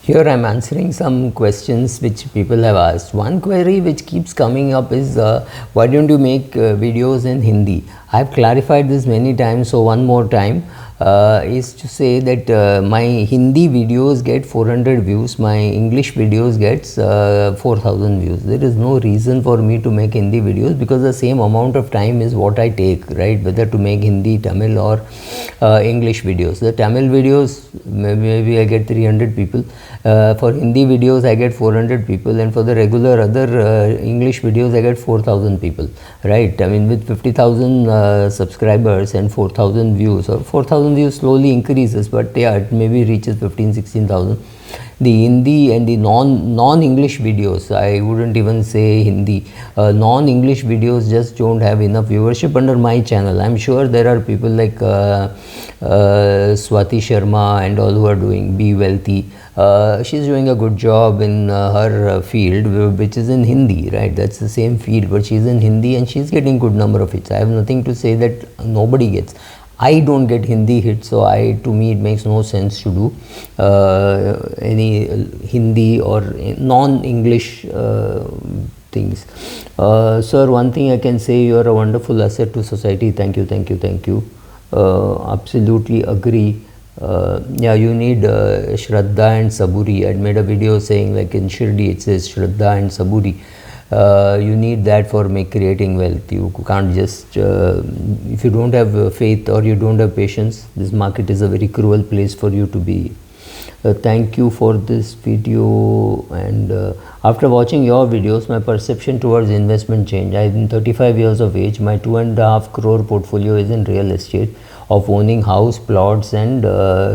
Here I am answering some questions which people have asked. One query which keeps coming up is why don't you make videos in Hindi? I have clarified this many times, so one more time is to say that my Hindi videos get 400 views, my English videos gets 4000 views. There is no reason for me to make Hindi videos because the same amount of time is what I take, right? Whether to make Hindi, Tamil or English videos. The Tamil videos maybe I get 300 people. For Hindi videos I get 400 people, and for the regular other English videos I get 4000 people, right? I mean, with 50,000 subscribers and 4000 views, or 4000 views slowly increases, but yeah, it maybe reaches 15,000-16,000. The Hindi and the non-English videos, I wouldn't even say Hindi, non-English videos just don't have enough viewership under my channel. I'm sure there are people like Swati Sharma and all who are doing Be Wealthy. She's doing a good job in her field, which is in Hindi, right? That's the same field, but she's in Hindi and she's getting good number of hits. I have nothing to say that nobody gets. I don't get Hindi hits, so to me it makes no sense to do any Hindi or non-English things. Sir, one thing I can say, you are a wonderful asset to society. Thank you, thank you, thank you. Absolutely agree. Yeah, you need Shraddha and Saburi. I made a video saying, like in Shirdi it says Shraddha and Saburi. You need that for creating wealth. You can't just if you don't have faith or you don't have patience, this market is a very cruel place for you to be. Thank you for this video, and after watching your videos my perception towards investment changed. I am 35 years of age. My 2.5 crore portfolio is in real estate of owning house, plots and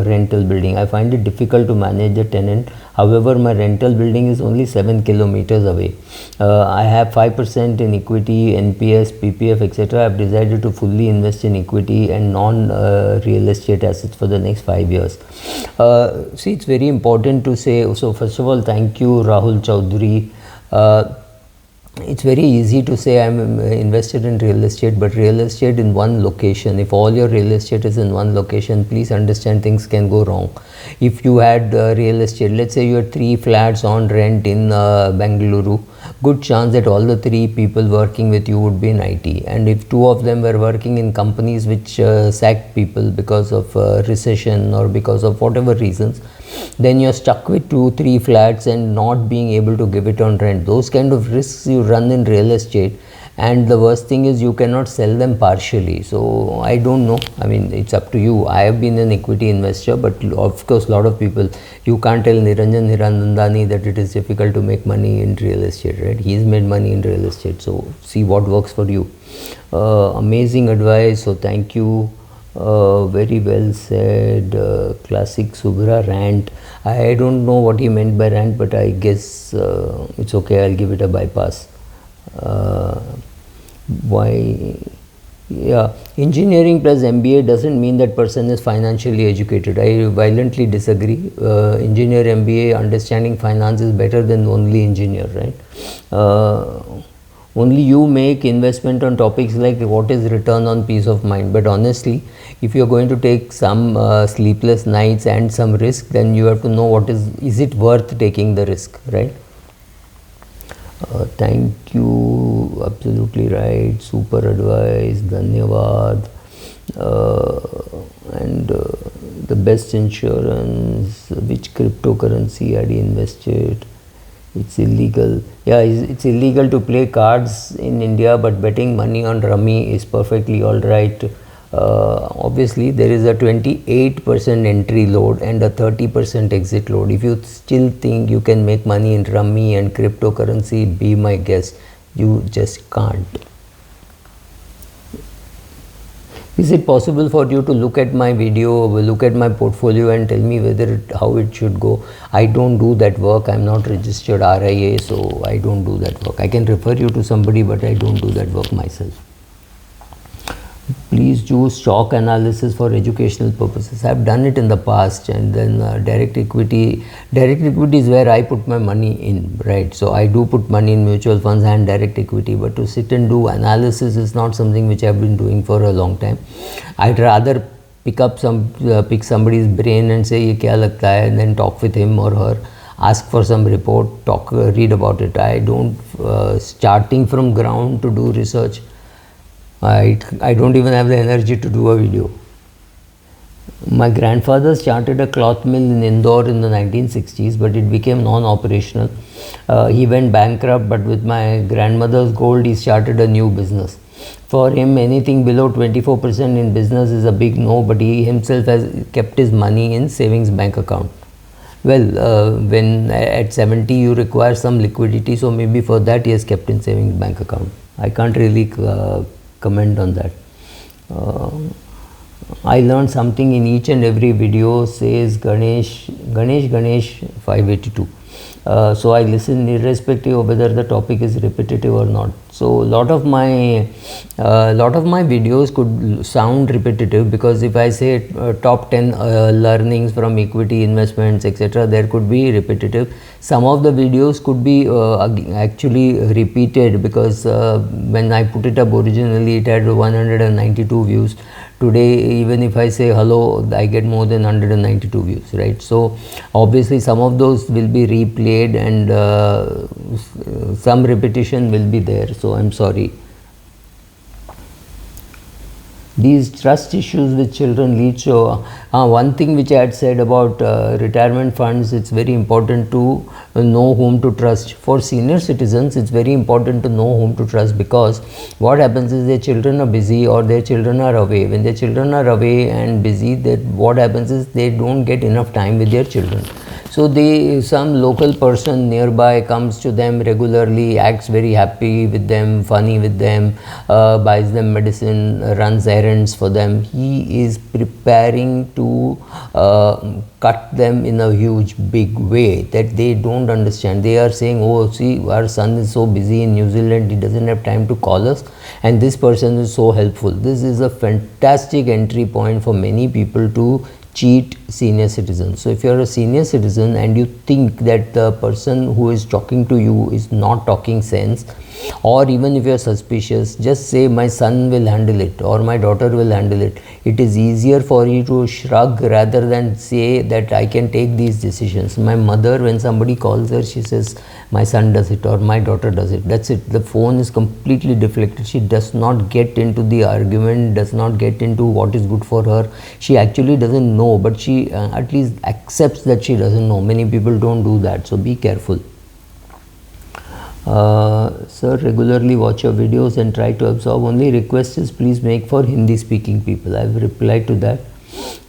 rental building. I find it difficult to manage the tenant. However, my rental building is only 7 kilometers away. I have 5% in equity, NPS, PPF, etc. I have decided to fully invest in equity and non-real estate assets for the next 5 years. See, it's very important to say, so first of all, thank you Rahul Chaudhary. It's very easy to say I'm invested in real estate, but real estate in one location, if all your real estate is in one location, please understand things can go wrong. If you had real estate, let's say you had 3 flats on rent in Bengaluru, good chance that all the 3 people working with you would be in IT, and if 2 of them were working in companies which sacked people because of recession or because of whatever reasons, then you're stuck with 2-3 flats and not being able to give it on rent. Those kind of risks you run in real estate, and the worst thing is you cannot sell them partially. So I don't know, I mean, it's up to you. I have been an equity investor, but of course a lot of people, you can't tell Niranjan Hirandani that it is difficult to make money in real estate, right? He's made money in real estate, so see what works for you. Amazing advice, so thank you. Very well said. Classic Subhra rant. I don't know what he meant by rant, but I guess it's okay, I'll give it a bypass. Why? Yeah, engineering plus MBA doesn't mean that person is financially educated. I violently disagree. Engineer, MBA, understanding finance is better than only engineer, right? Only you make investment on topics like what is return on peace of mind. But honestly, if you're going to take some sleepless nights and some risk, then you have to know what is it worth taking the risk, right? Thank you, absolutely right, super advice, dhanyavad. And the best insurance, which cryptocurrency had invested? It's illegal. Yeah, it's illegal to play cards in India, but betting money on rummy is perfectly all right. Obviously, there is a 28% entry load and a 30% exit load. If you still think you can make money in rummy and cryptocurrency, be my guest. You just can't. Is it possible for you to look at my video, look at my portfolio and tell me how it should go? I don't do that work. I'm not registered RIA, so I don't do that work. I can refer you to somebody, but I don't do that work myself. Please do stock analysis for educational purposes. I've done it in the past, and then direct equity is where I put my money in, right? So I do put money in mutual funds and direct equity, but to sit and do analysis is not something which I've been doing for a long time. I'd rather pick somebody's brain and say ye kya lagta hai, and then talk with him or her. ask for some report, talk, read about it. I don't starting from ground to do research. I don't even have the energy to do a video. My grandfather started a cloth mill in Indore in the 1960s, but it became non-operational. He went bankrupt, but with my grandmother's gold, he started a new business. For him, anything below 24% in business is a big no, but he himself has kept his money in savings bank account. Well, when at 70 you require some liquidity, so maybe for that he has kept in savings bank account. I can't really comment on that. I learned something in each and every video, says Ganesh 582. So I listen irrespective of whether the topic is repetitive or not. So lot of my videos could sound repetitive, because if I say top 10 learnings from equity investments, etc., there could be repetitive. Some of the videos could be actually repeated, because when I put it up originally it had 192 views. Today, even if I say hello, I get more than 192 views, right? So obviously some of those will be replayed, and some repetition will be there, so I'm sorry. These trust issues with children lead to one thing which I had said about retirement funds. It's very important to know whom to trust. For senior citizens, it's very important to know whom to trust, because what happens is their children are busy or their children are away. When their children are away and busy, that what happens is they don't get enough time with their children. So some local person nearby comes to them regularly, acts very happy with them, funny with them, buys them medicine, runs errands for them. He is preparing to cut them in a huge big way that they don't understand. They are saying, oh, see, our son is so busy in New Zealand, he doesn't have time to call us, and this person is so helpful. This is a fantastic entry point for many people to cheat senior citizens. So if you are a senior citizen and you think that the person who is talking to you is not talking sense, or even if you are suspicious, just say my son will handle it or my daughter will handle it. It is easier for you to shrug rather than say that I can take these decisions. My mother, when somebody calls her, she says my son does it or my daughter does it. That's it. The phone is completely deflected. She does not get into the argument, does not get into what is good for her. She actually doesn't know, but she at least accepts that she doesn't know. Many people don't do that, so be careful. Sir, regularly watch your videos and try to absorb. Only request is please make for Hindi speaking people. I have replied to that.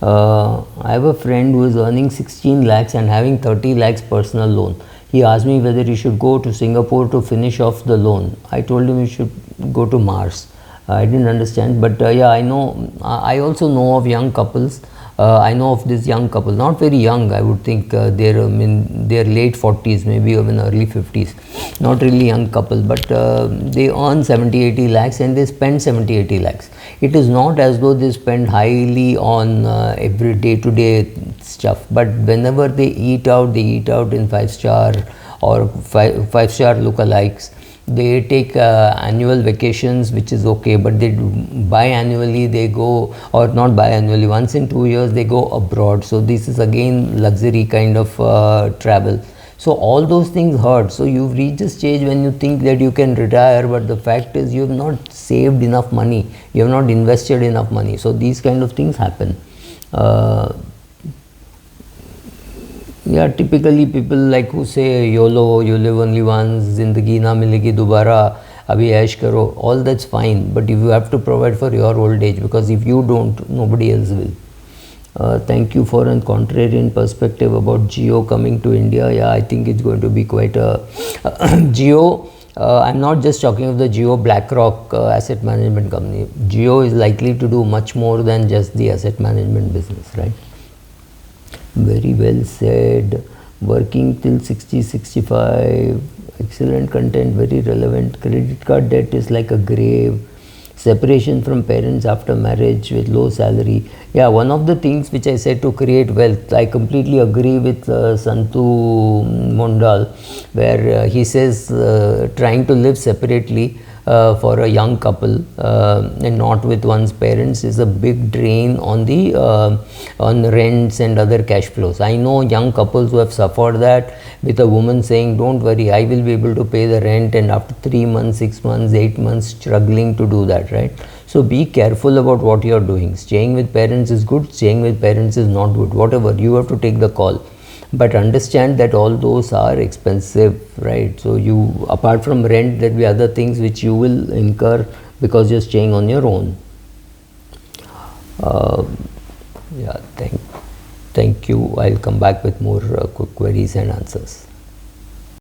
I have a friend who is earning 16 lakhs and having 30 lakhs personal loan. He asked me whether he should go to Singapore to finish off the loan. I told him he should go to Mars. I didn't understand, but yeah, I know. I also know of young couples. I know of this young couple, not very young, I would think. They're in their late 40s, maybe even early 50s. Not really young couple, but they earn 70-80 lakhs and they spend 70-80 lakhs. It is not as though they spend highly on every day-to-day stuff, but whenever they eat out in 5-star or 5-star lookalikes. They take annual vacations, which is okay, but they biannually they go, or not biannually, once in 2 years they go abroad. So this is again luxury kind of travel. So all those things hurt. So you've reached a stage when you think that you can retire, but the fact is you have not saved enough money, you have not invested enough money. So these kind of things happen. Yeah, typically people like who say YOLO, you live only once, zindagi na milegi dobara, abhi aish karo, all that's fine, but if you have to provide for your old age, because if you don't, nobody else will. Thank you for a contrarian perspective about Jio coming to India. Yeah, I think it's going to be quite a Jio. I'm not just talking of the Jio BlackRock asset management company. Jio is likely to do much more than just the asset management business, right? Very well said. Working till 60-65, excellent content, very relevant. Credit card debt is like a grave. Separation from parents after marriage with low salary. Yeah, one of the things which I said to create wealth, I completely agree with Santu Mondal, where he says trying to live separately for a young couple and not with one's parents is a big drain on the on rents and other cash flows. I know young couples who have suffered that, with a woman saying, don't worry, I will be able to pay the rent, and after 3 months, 6 months, 8 months struggling to do that, right? So be careful about what you are doing. Staying with parents is good, staying with parents is not good. Whatever, you have to take the call, but understand that all those are expensive, right? So you, apart from rent, there will be other things which you will incur because you're staying on your own. Yeah, thank you. I'll come back with more quick queries and answers.